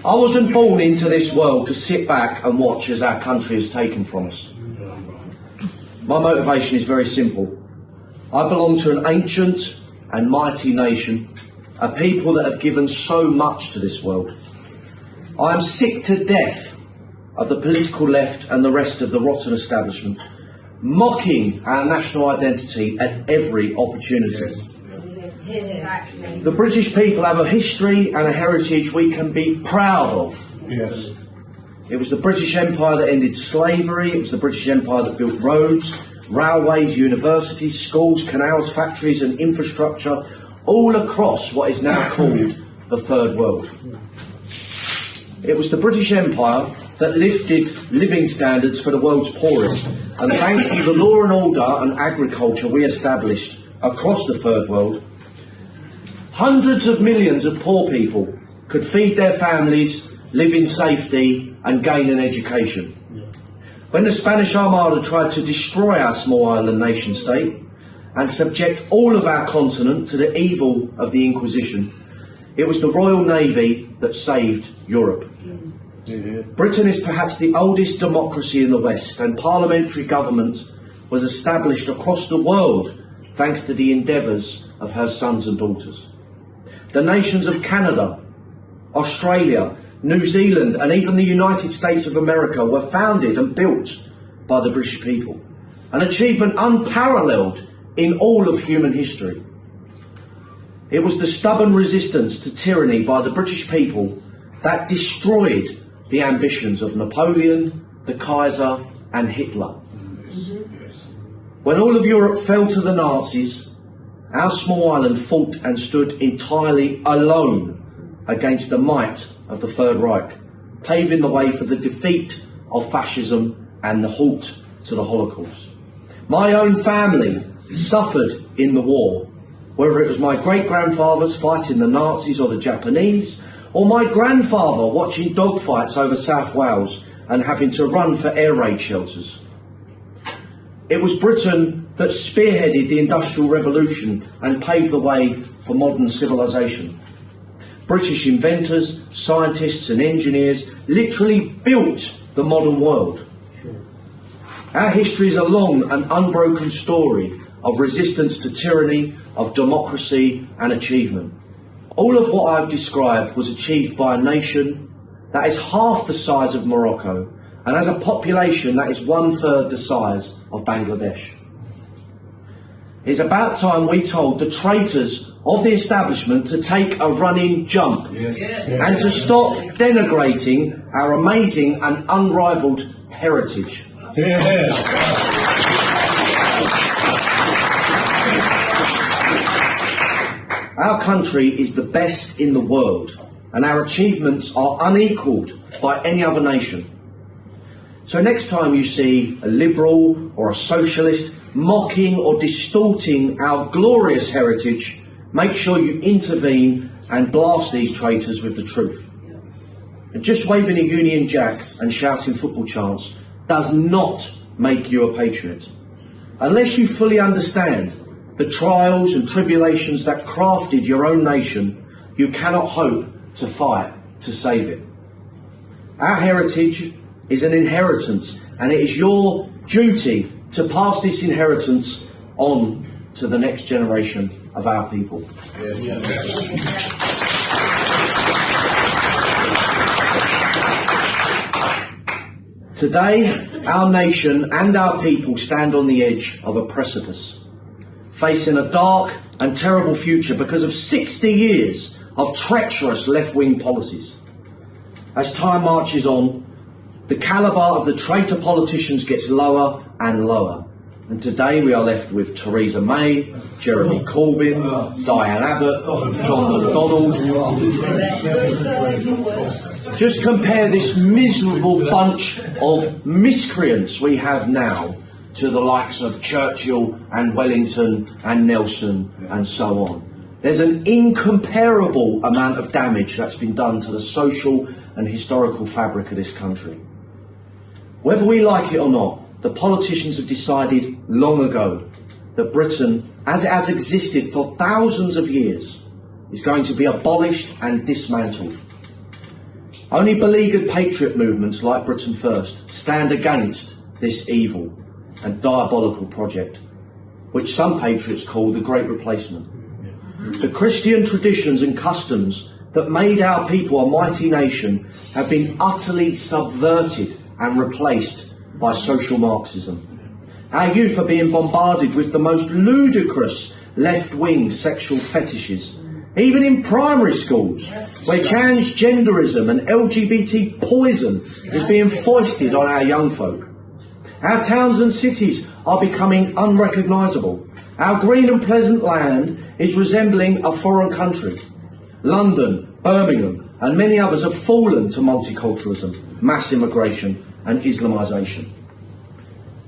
I wasn't born into this world to sit back and watch as our country is taken from us. My motivation is very simple. I belong to an ancient and mighty nation, a people that have given so much to this world. I am sick to death of the political left and the rest of the rotten establishment, mocking our national identity at every opportunity. The British people have a history and a heritage we can be proud of. Yes. It was the British Empire that ended slavery. It was the British Empire that built roads, railways, universities, schools, canals, factories and infrastructure all across what is now called the Third World. It was the British Empire that lifted living standards for the world's poorest, and thanks to the law and order and agriculture we established across the Third World, hundreds of millions of poor people could feed their families, live in safety and gain an education. When the Spanish Armada tried to destroy our small island nation state and subject all of our continent to the evil of the Inquisition, it was the Royal Navy that saved Europe. Britain is perhaps the oldest democracy in the West, and parliamentary government was established across the world thanks to the endeavours of her sons and daughters. The nations of Canada, Australia, New Zealand and even the United States of America were founded and built by the British people, an achievement unparalleled in all of human history. It was the stubborn resistance to tyranny by the British people that destroyed the ambitions of Napoleon, the Kaiser and Hitler. When all of Europe fell to the Nazis, our small island fought and stood entirely alone against the might of the Third Reich, paving the way for the defeat of fascism and the halt to the Holocaust. My own family suffered in the war, whether it was my great-grandfathers fighting the Nazis or the Japanese, or my grandfather watching dogfights over South Wales and having to run for air raid shelters. It was Britain that spearheaded the Industrial Revolution and paved the way for modern civilization. British inventors, scientists and engineers literally built the modern world. Our history is a long and unbroken story of resistance to tyranny, of democracy and achievement. All of what I've described was achieved by a nation that is half the size of Morocco and has a population that is 1/3 the size of Bangladesh. It's about time we told the traitors of the establishment to take a running jump and to stop denigrating our amazing and unrivalled heritage. Our country is the best in the world, and our achievements are unequalled by any other nation. So next time you see a liberal or a socialist mocking or distorting our glorious heritage, make sure you intervene and blast these traitors with the truth. And just waving a Union Jack and shouting football chants does not make you a patriot. Unless you fully understand the trials and tribulations that crafted your own nation, you cannot hope to fight to save it. Our heritage is an inheritance, and it is your duty to pass this inheritance on to the next generation of our people. Today, our nation and our people stand on the edge of a precipice, facing a dark and terrible future because of 60 years of treacherous left-wing policies. As time marches on, the calibre of the traitor politicians gets lower and lower. And today we are left with Theresa May, Jeremy Corbyn, Diane Abbott, John McDonnell. Just compare this miserable bunch of miscreants we have now to the likes of Churchill and Wellington and Nelson and so on. There's an incomparable amount of damage that's been done to the social and historical fabric of this country. Whether we like it or not, the politicians have decided long ago that Britain, as it has existed for thousands of years, is going to be abolished and dismantled. Only beleaguered patriot movements like Britain First stand against this evil and diabolical project, which some patriots call the Great Replacement. The Christian traditions and customs that made our people a mighty nation have been utterly subverted and replaced by social Marxism. Our youth are being bombarded with the most ludicrous left-wing sexual fetishes, even in primary schools, where transgenderism and LGBT poison is being foisted on our young folk. Our towns and cities are becoming unrecognisable. Our green and pleasant land is resembling a foreign country. London, Birmingham and many others have fallen to multiculturalism, mass immigration and Islamisation.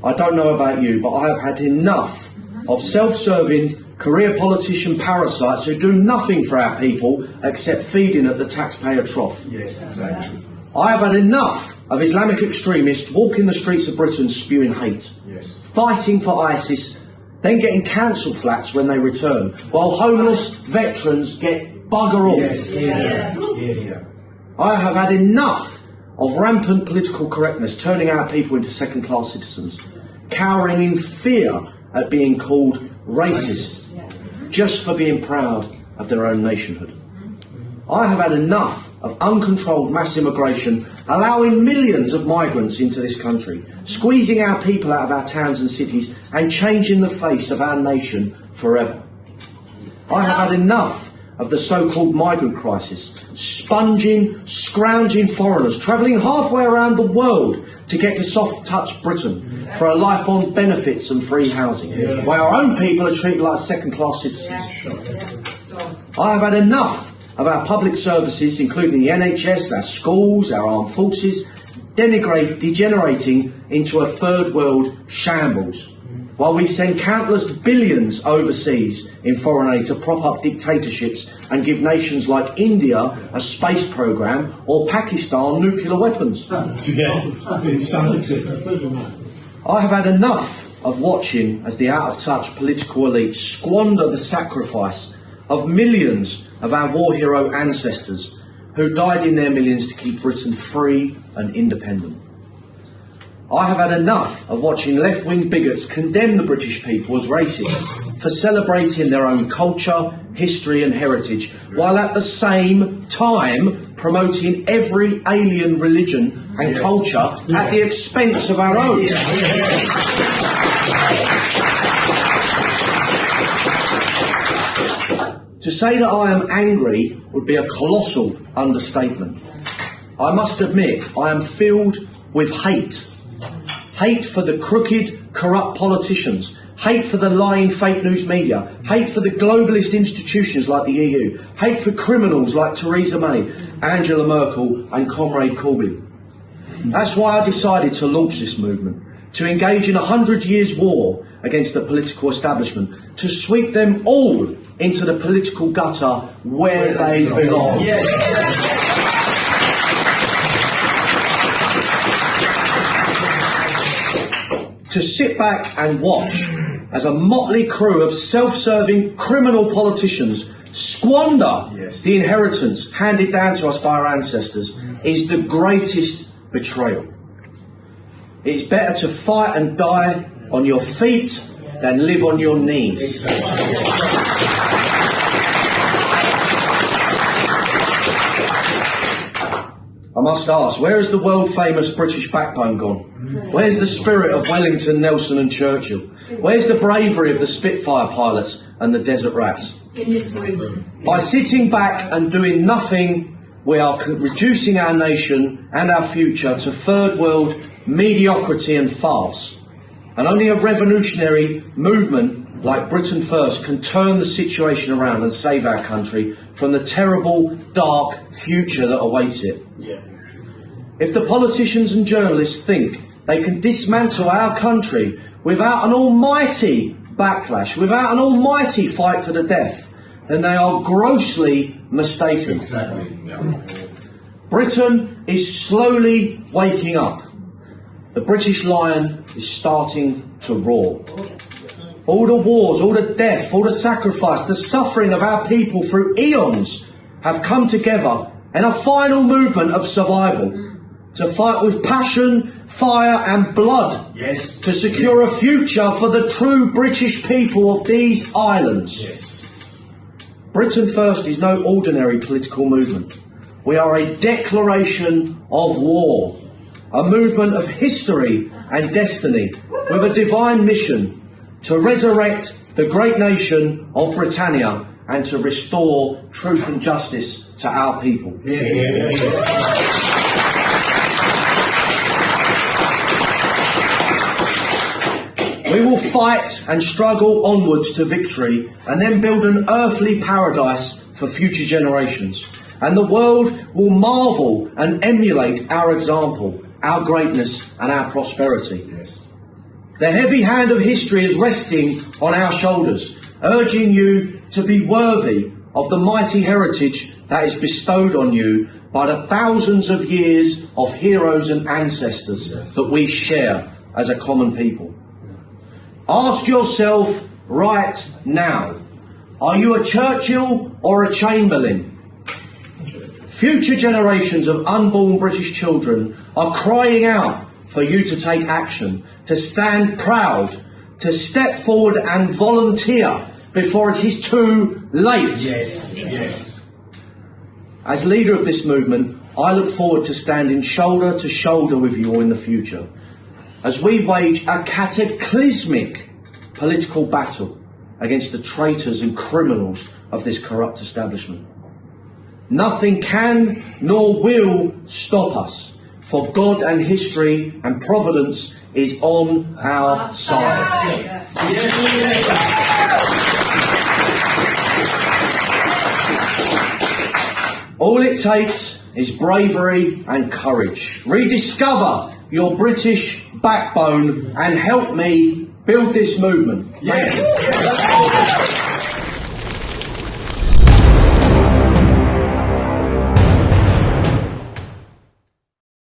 I don't know about you, but I have had enough of self-serving career politician parasites who do nothing for our people except feeding at the taxpayer trough. Yes, exactly. I have had enough of Islamic extremists walking the streets of Britain spewing hate, fighting for ISIS, then getting council flats when they return, while homeless veterans get bugger all. I have had enough of rampant political correctness turning our people into second-class citizens, cowering in fear at being called racist just for being proud of their own nationhood. I have had enough of uncontrolled mass immigration, allowing millions of migrants into this country, squeezing our people out of our towns and cities and changing the face of our nation forever. I have had enough of the so-called migrant crisis, sponging, scrounging foreigners, travelling halfway around the world to get to soft-touch Britain for a life on benefits and free housing, while our own people are treated like second-class citizens. I have had enough of our public services, including the NHS, our schools, our armed forces, degenerating into a third world shambles, while we send countless billions overseas in foreign aid to prop up dictatorships and give nations like India a space program or Pakistan nuclear weapons. I have had enough of watching as the out-of-touch political elite squander the sacrifice of millions of our war hero ancestors who died in their millions to keep Britain free and independent. I have had enough of watching left-wing bigots condemn the British people as racist for celebrating their own culture, history and heritage, while at the same time promoting every alien religion and culture at the expense of our own. To say that I am angry would be a colossal understatement. I must admit I am filled with hate. Hate for the crooked, corrupt politicians, hate for the lying fake news media, hate for the globalist institutions like the EU, hate for criminals like Theresa May, Angela Merkel and Comrade Corbyn. That's why I decided to launch this movement, to engage in 100 years war against the political establishment, to sweep them all into the political gutter where they belong. To sit back and watch as a motley crew of self-serving criminal politicians squander the inheritance handed down to us by our ancestors is the greatest betrayal. It's better to fight and die on your feet than live on your knees. I must ask, where is the world-famous British backbone gone? Where's the spirit of Wellington, Nelson and Churchill? Where's the bravery of the Spitfire pilots and the Desert Rats? In this room. By sitting back and doing nothing, we are reducing our nation and our future to third world mediocrity and farce. And only a revolutionary movement like Britain First can turn the situation around and save our country from the terrible, dark future that awaits it. If the politicians and journalists think they can dismantle our country without an almighty backlash, without an almighty fight to the death, then they are grossly mistaken. Britain is slowly waking up. The British lion is starting to roar. All the wars, all the death, all the sacrifice, the suffering of our people through eons have come together in a final movement of survival, to fight with passion, fire and blood, yes, to secure a future for the true British people of these islands. yes. Britain First is no ordinary political movement. We are a declaration of war, a movement of history and destiny, with a divine mission to resurrect the great nation of Britannia and to restore truth and justice to our people. We will fight and struggle onwards to victory and then build an earthly paradise for future generations. And the world will marvel and emulate our example, our greatness and our prosperity. Yes. The heavy hand of history is resting on our shoulders, urging you to be worthy of the mighty heritage that is bestowed on you by the thousands of years of heroes and ancestors that we share as a common people. Ask yourself right now, are you a Churchill or a Chamberlain? Future generations of unborn British children are crying out for you to take action, to stand proud, to step forward and volunteer before it is too late. Yes, yes. As leader of this movement, I look forward to standing shoulder to shoulder with you all in the future, as we wage a cataclysmic political battle against the traitors and criminals of this corrupt establishment. Nothing can nor will stop us, for God and history and providence is on our side. All it takes is bravery and courage. Rediscover your British backbone and help me build this movement. Yes.